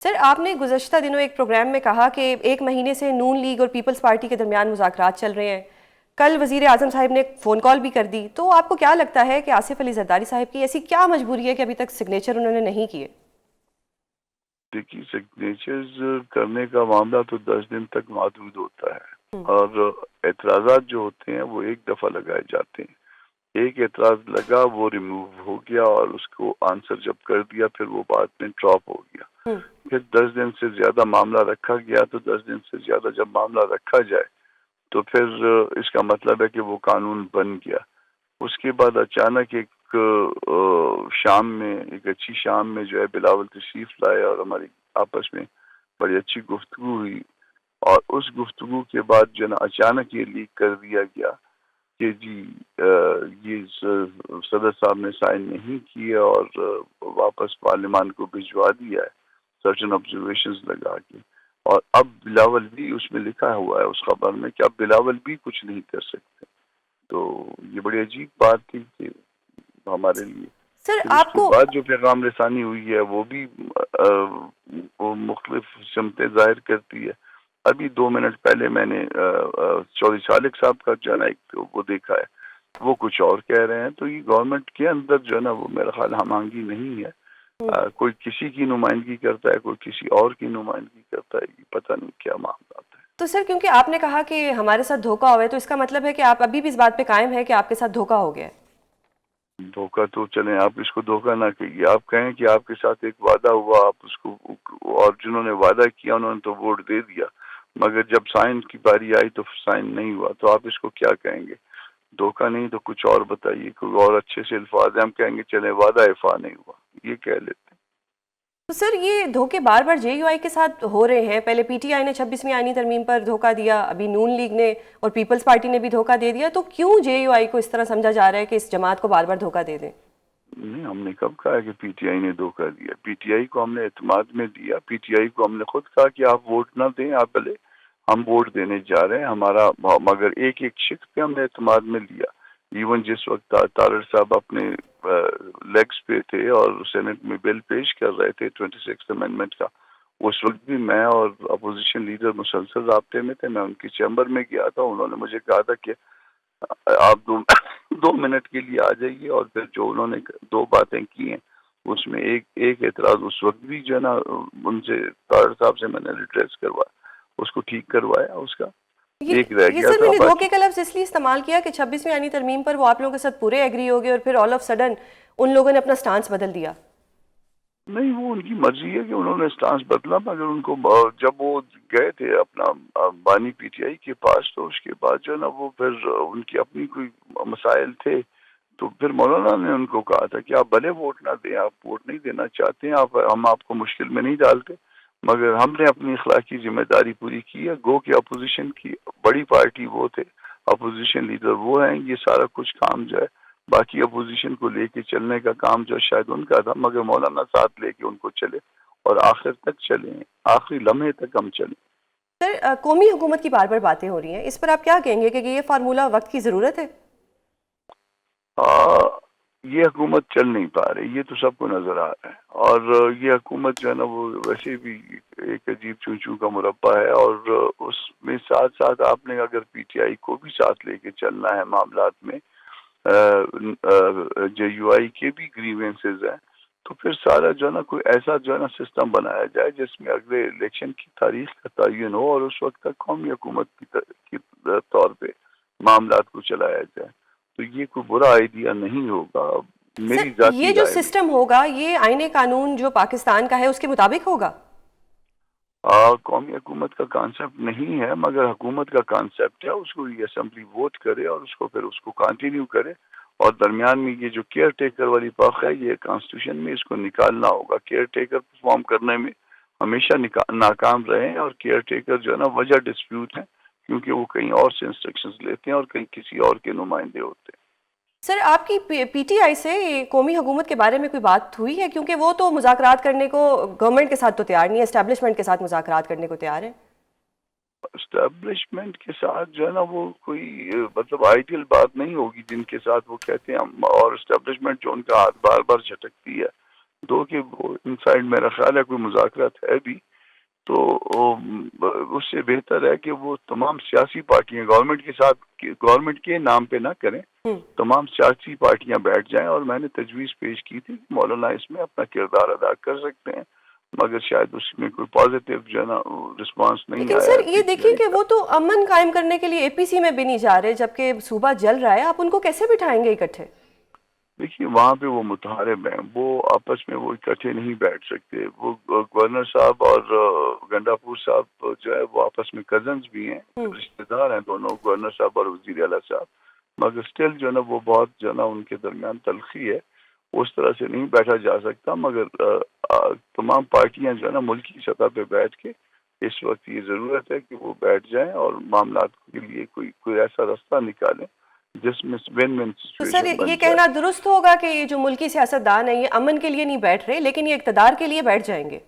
سر، آپ نے گزشتہ دنوں ایک پروگرام میں کہا کہ ایک مہینے سے نون لیگ اور پیپلز پارٹی کے درمیان مذاکرات چل رہے ہیں. کل وزیر اعظم صاحب نے فون کال بھی کر دی. تو آپ کو کیا لگتا ہے کہ آصف علی زرداری صاحب کی ایسی کیا مجبوری ہے کہ ابھی تک سگنیچر انہوں نے نہیں کیے؟ دیکھیے، سگنیچرز کرنے کا معاملہ تو 10 دن تک محدود ہوتا ہے، اور اعتراضات جو ہوتے ہیں وہ ایک دفعہ لگائے جاتے ہیں. ایک اعتراض لگا، وہ ریموو ہو گیا، اور اس کو آنسر جب کر دیا پھر وہ بعد میں ڈراپ ہو گیا. پھر 10 دن سے زیادہ معاملہ رکھا گیا، تو 10 دن سے زیادہ جب معاملہ رکھا جائے تو پھر اس کا مطلب ہے کہ وہ قانون بن گیا. اس کے بعد اچانک ایک شام میں، ایک اچھی شام میں جو ہے بلاول تشریف لائے، اور ہماری آپس میں بڑی اچھی گفتگو ہوئی. اور اس گفتگو کے بعد جو نا اچانک یہ لیک کر دیا گیا کہ جی یہ صدر صاحب نے سائن نہیں کیے اور واپس پارلیمان کو بھجوا دیا ہے سرٹن آبزرویشنز لگا کے. اور اب بلاول بھی اس میں لکھا ہوا ہے اس خبر میں کہ اب بلاول بھی کچھ نہیں کر سکتے. تو یہ بڑی عجیب بات تھی کہ ہمارے لیے. سر، پھر اس آپ کے کو بعد جو پیغام رسانی ہوئی ہے وہ بھی وہ مختلف سمتیں ظاہر کرتی ہے. ابھی 2 منٹ پہلے میں نے چودھری صالح صاحب کا جو ہے نا ایک وہ دیکھا ہے، وہ کچھ اور کہہ رہے ہیں. تو یہ گورنمنٹ کے اندر جو ہے نا وہ میرا خیال ہم آہنگی نہیں ہے. کوئی کسی کی نمائندگی کرتا ہے، کوئی کسی اور کی نمائندگی کرتا ہے. یہ پتہ نہیں کیا معاملات ہے. تو سر، کیونکہ آپ نے کہا کہ ہمارے ساتھ دھوکہ ہوا ہے، تو اس کا مطلب ہے کہ آپ ابھی بھی اس بات پہ قائم ہے کہ آپ کے ساتھ دھوکہ ہو گیا ہے؟ دھوکہ تو چلیں، آپ اس کو دھوکہ نہ کہیے. آپ کہیں کہ آپ کے ساتھ ایک وعدہ ہوا، آپ اس کو، اور جنہوں نے وعدہ کیا انہوں نے تو ووٹ دے دیا، مگر جب سائن کی باری آئی تو سائن نہیں ہوا. تو آپ اس کو کیا کہیں گے؟ دھوکہ نہیں تو کچھ اور بتائیے، کوئی اور اچھے سے الفاظ ہیں. ہم کہیں گے چلیں وعدہ افا نہیں ہوا، یہ کہہ لیتے ہیں. تو سر، یہ دھوکے بار بار جے یو آئی کے ساتھ ہو رہے ہیں. پہلے پی ٹی آئی نے 26ویں آئینی ترمیم پر دھوکہ دیا، ابھی نون لیگ نے اور پیپلز پارٹی نے بھی دھوکہ دے دیا. تو کیوں جے یو آئی کو اس طرح سمجھا جا رہا ہے کہ اس جماعت کو بار بار دھوکہ دے دیں؟ نہیں، ہم نے کب کہا کہ پی ٹی آئی نے دھوکہ دیا؟ پی ٹی آئی کو ہم نے اعتماد میں دیا. پی ٹی آئی کو ہم نے خود کہا کہ آپ ووٹ نہ دیں، آپ بھلے، ہم ووٹ دینے جا رہے ہیں ہمارا، مگر ایک ایک شخص پہ ہم نے اعتماد میں لیا. ایون جس وقت طارر صاحب اپنے لیگز پہ تھے اور سینٹ میں بل پیش کر رہے تھے 26 امینڈمنٹ کا، اس وقت بھی میں اور اپوزیشن لیڈر مسلسل رابطے میں تھے. میں ان کی چیمبر میں گیا تھا، انہوں نے مجھے کہا تھا کہ آپ 2 منٹ کے لیے آ جائیے. اور پھر جو انہوں نے 2 باتیں کی ہیں اس میں ایک اعتراض اس وقت بھی جو ہے نا ان سے طارر صاحب سے میں نے ریڈریس کروایا، اس کو ٹھیک کروایا. اس کا ایک رہ یہ گیا سر، میں تھا نے باقی. دھوکے کا لفظ اس لیے استعمال کیا کہ 26ویں آئینی ترمیم پر وہ آپ لوگوں کے ساتھ پورے ایگری ہو گئے اور پھر آل آف سڈن ان لوگوں نے اپنا سٹانس بدل دیا. نہیں، وہ ان کی مرضی ہے کہ انہوں نے سٹانس بدلا، مگر ان کو جب وہ گئے تھے اپنا بانی پی ٹی آئی کے پاس، تو اس کے بعد جو ہے نا وہ پھر ان کی اپنی کوئی مسائل تھے. تو پھر مولانا نے ان کو کہا تھا کہ آپ بھلے ووٹ نہ دیں، آپ ووٹ نہیں دینا چاہتے ہیں، ہم آپ کو مشکل میں نہیں ڈالتے، مگر ہم نے اپنی اخلاقی ذمہ داری پوری کی ہے. گو کہ اپوزیشن کی بڑی پارٹی وہ تھے، اپوزیشن لیڈر وہ ہیں، یہ سارا کچھ کام جو ہے باقی اپوزیشن کو لے کے چلنے کا کام جو شاید ان کا تھا، مگر مولانا ساتھ لے کے ان کو چلے اور آخر تک چلیں، آخری لمحے تک ہم چلیں. سر، قومی حکومت کی بار بار باتیں ہو رہی ہیں، اس پر آپ کیا کہیں گے کہ یہ فارمولہ وقت کی ضرورت ہے؟ یہ حکومت چل نہیں پا رہی، یہ تو سب کو نظر آ رہا ہے. اور یہ حکومت جو ہے نا وہ ویسے بھی ایک عجیب چونچوں کا مربع ہے. اور اس میں ساتھ ساتھ آپ نے اگر پی ٹی آئی کو بھی ساتھ لے کے چلنا ہے معاملات میں، جے یو آئی کے بھی گریوینسز ہیں، تو پھر سارا جو ہے نا کوئی ایسا جو ہے نا سسٹم بنایا جائے جس میں اگلے الیکشن کی تاریخ کا تعین ہو، اور اس وقت تک قومی حکومت کی طور پہ معاملات کو چلایا جائے. تو یہ کوئی برا آئیڈیا نہیں ہوگا، سر، میری ذاتی یہ جو رائے میں. سسٹم ہوگا یہ آئین قانون جو پاکستان کا ہے اس کے مطابق ہوگا؟ قومی حکومت کا کانسیپٹ نہیں ہے، مگر حکومت کا کانسیپٹ ہے. اس کو یہ اسمبلی ووٹ کرے اور اس کو پھر اس کو کنٹینیو کرے. اور درمیان میں یہ جو کیئر ٹیکر والی پاک ہے، یہ کانسٹیٹیوشن میں اس کو نکالنا ہوگا. کیئر ٹیکر پرفارم کرنے میں ہمیشہ ناکام رہے ہیں، اور کیئر ٹیکر جو ہے نا وجہ ڈسپیوٹ ہے، کیونکہ وہ کہیں اور سے انسٹرکشنز لیتے ہیں اور کہیں کسی اور کے نمائندے ہوتے ہیں. سر، آپ کی پی ٹی آئی سے قومی حکومت کے بارے میں کوئی بات ہوئی ہے؟ کیونکہ وہ تو مذاکرات کرنے کو گورنمنٹ کے ساتھ تو تیار نہیں ہے، اسٹیبلشمنٹ کے ساتھ مذاکرات کرنے کو تیار ہے. اسٹیبلشمنٹ کے ساتھ جو ہے نا وہ کوئی مطلب آئیڈیل بات نہیں ہوگی جن کے ساتھ وہ کہتے ہیں ہم، اور اسٹیبلشمنٹ جو ان کا ہاتھ بار بار جھٹکتی ہے دو کہ وہ انسائڈ میرا خیال ہے کوئی مذاکرات ہے بھی، تو اس سے بہتر ہے کہ وہ تمام سیاسی پارٹیاں گورنمنٹ کے نام پہ نہ کریں، تمام سیاسی پارٹیاں بیٹھ جائیں، اور میں نے تجویز پیش کی تھی کہ مولانا اس میں اپنا کردار ادا کر سکتے ہیں، مگر شاید اس میں کوئی پازیٹیو جو ہے نا رسپانس نہیں لیکن آیا سر ہے یہ پی ٹی دیکھیں آئی کہ کا۔ وہ تو امن قائم کرنے کے لیے اے پی سی میں بھی نہیں جا رہے، جبکہ صوبہ جل رہا ہے، آپ ان کو کیسے بٹھائیں گے اکٹھے؟ دیکھیے وہاں پہ وہ متحارب ہیں، وہ آپس میں وہ اکٹھے نہیں بیٹھ سکتے، وہ گورنر صاحب اور گنڈا پور صاحب جو ہے وہ آپس میں کزنز بھی ہیں، رشتہ دار ہیں دونوں، گورنر صاحب اور وزیر اعلیٰ صاحب، مگر اسٹل جو ہے نا وہ بہت جو ہے نا ان کے درمیان تلخی ہے، اس طرح سے نہیں بیٹھا جا سکتا، مگر تمام پارٹیاں جو ہے نا ملکی سطح پہ بیٹھ کے اس وقت یہ ضرورت ہے کہ وہ بیٹھ جائیں اور معاملات کے لیے کوئی ایسا راستہ نکالیں جس میں ون ون تو سر سچویشن بن یہ جائے۔ کہنا درست ہوگا کہ یہ جو ملکی سیاستدان ہیں یہ امن کے لیے نہیں بیٹھ رہے، لیکن یہ اقتدار کے لیے بیٹھ جائیں گے؟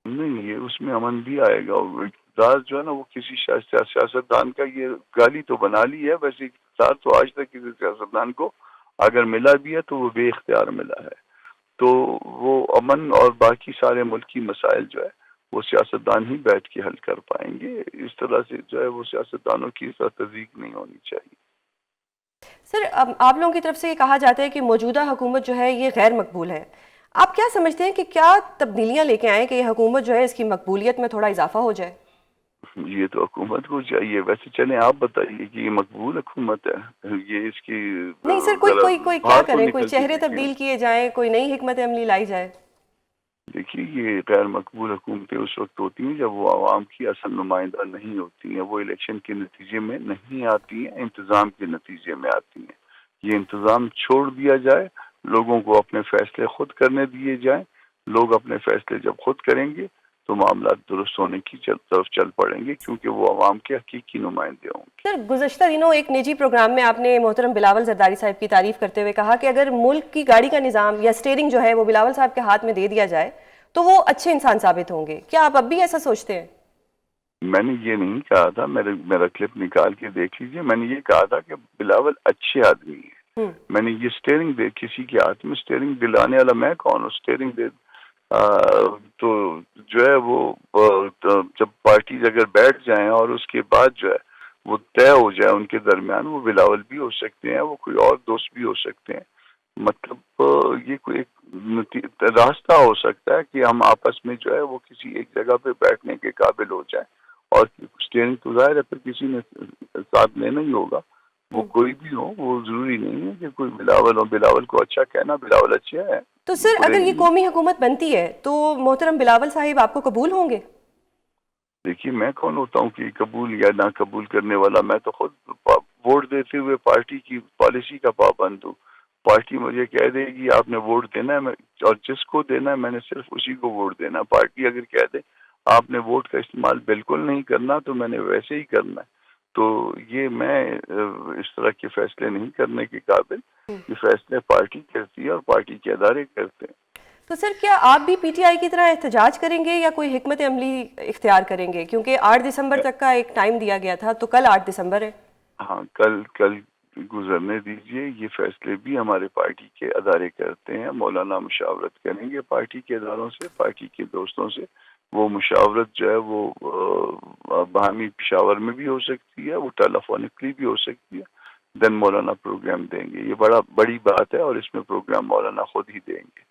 نہیں، یہ اس میں امن بھی آئے گا، اقتدار جو ہے نا وہ کسی سیاستدان کا یہ گالی تو بنا لی ہے، ویسے اقتدار تو آج تک کسی سیاستدان کو اگر ملا بھی ہے تو وہ بے اختیار ملا ہے، تو وہ امن اور باقی سارے ملکی مسائل جو ہے وہ سیاستدان ہی بیٹھ کے حل کر پائیں گے، اس طرح سے جو ہے وہ سیاستدانوں کی تضییق نہیں ہونی چاہیے۔ سر آپ لوگوں کی طرف سے یہ کہا جاتا ہے کہ موجودہ حکومت جو ہے یہ غیر مقبول ہے، آپ کیا سمجھتے ہیں کہ کیا تبدیلیاں لے کے آئیں کہ یہ حکومت جو ہے اس کی مقبولیت میں تھوڑا اضافہ ہو جائے؟ یہ تو حکومت کو چاہیے، ویسے چلیں آپ بتائیے کہ یہ مقبول حکومت ہے، یہ اس کی نہیں سر، ذرا کوئی کیا باہر تو کرے، کوئی نکل کے چہرے دیکھیں۔ تبدیل کیے جائیں، کوئی نئی حکمت عملی لائی جائے۔ دیکھیے یہ غیر مقبول حکومتیں اس وقت ہوتی ہیں جب وہ عوام کی اصل نمائندہ نہیں ہوتی ہیں، وہ الیکشن کے نتیجے میں نہیں آتی ہیں، انتظام کے نتیجے میں آتی ہیں۔ یہ انتظام چھوڑ دیا جائے، لوگوں کو اپنے فیصلے خود کرنے دیے جائیں، لوگ اپنے فیصلے جب خود کریں گے تو معاملات درست ہونے کی طرف چل پڑیں گے، کیونکہ وہ عوام کے حقیقی نمائندے ہوں گے۔ سر گزشتہ دنوں ایک نجی پروگرام میں آپ نے محترم بلاول زرداری صاحب کی تعریف کرتے ہوئے کہا کہ اگر ملک کی گاڑی کا نظام یا سٹیئرنگ جو ہے وہ بلاول صاحب کے ہاتھ میں دے دیا جائے تو وہ اچھے انسان ثابت ہوں گے، کیا آپ اب بھی ایسا سوچتے ہیں؟ میں نے یہ نہیں کہا تھا، میرا کلپ نکال کے دیکھ لیجئے، میں نے یہ کہا تھا کہ بلاول اچھے آدمی ہیں، میں نے یہ سٹیئرنگ دے کسی کے ہاتھ میں سٹیئرنگ دلانے والا میں کون ہوں، سٹیئرنگ دے تو جو ہے وہ جب پارٹیز اگر بیٹھ جائیں اور اس کے بعد جو ہے وہ طے ہو جائے ان کے درمیان، وہ بلاول بھی ہو سکتے ہیں، وہ کوئی اور دوست بھی ہو سکتے ہیں، مطلب یہ کوئی ایک راستہ ہو سکتا ہے کہ ہم آپس میں جو ہے وہ کسی ایک جگہ پہ بیٹھنے کے قابل ہو جائیں، اور سٹیئرنگ تو ظاہر ہے پھر کسی نے ساتھ لینا ہی ہوگا، وہ کوئی بھی ہو، وہ ضروری نہیں ہے کہ کوئی بلاول ہو، بلاول کو اچھا کہنا، بلاول اچھا ہے، تو سر برے اگر یہ نہیں۔ قومی حکومت بنتی ہے تو محترم بلاول صاحب آپ کو قبول ہوں گے؟ دیکھیے میں کون ہوتا ہوں کہ قبول یا نہ قبول کرنے والا، میں تو خود ووٹ دیتے ہوئے پارٹی کی پالیسی کا پابند ہوں، پارٹی مجھے کہہ دے گی آپ نے ووٹ دینا ہے، اور جس کو دینا ہے میں نے صرف اسی کو ووٹ دینا ہے، پارٹی اگر کہہ دے آپ نے ووٹ کا استعمال بالکل نہیں کرنا تو میں نے ویسے ہی کرنا ہے، تو یہ میں اس طرح کے فیصلے نہیں کرنے کے قابل، یہ فیصلے پارٹی کرتی ہے اور پارٹی کے ادارے کرتے ہیں۔ تو سر کیا آپ بھی پی ٹی آئی کی طرح احتجاج کریں گے یا کوئی حکمت عملی اختیار کریں گے؟ کیونکہ 8 دسمبر تک کا ایک ٹائم دیا گیا تھا، تو کل 8 دسمبر ہے۔ ہاں کل گزرنے دیجئے، یہ فیصلے بھی ہمارے پارٹی کے ادارے کرتے ہیں، مولانا مشاورت کریں گے پارٹی کے اداروں سے، پارٹی کے دوستوں سے، وہ مشاورت جو ہے وہ باہمی پشاور میں بھی ہو سکتی ہے، وہ ٹیلیفونکلی بھی ہو سکتی ہے، دین مولانا پروگرام دیں گے، یہ بڑی بات ہے اور اس میں پروگرام مولانا خود ہی دیں گے۔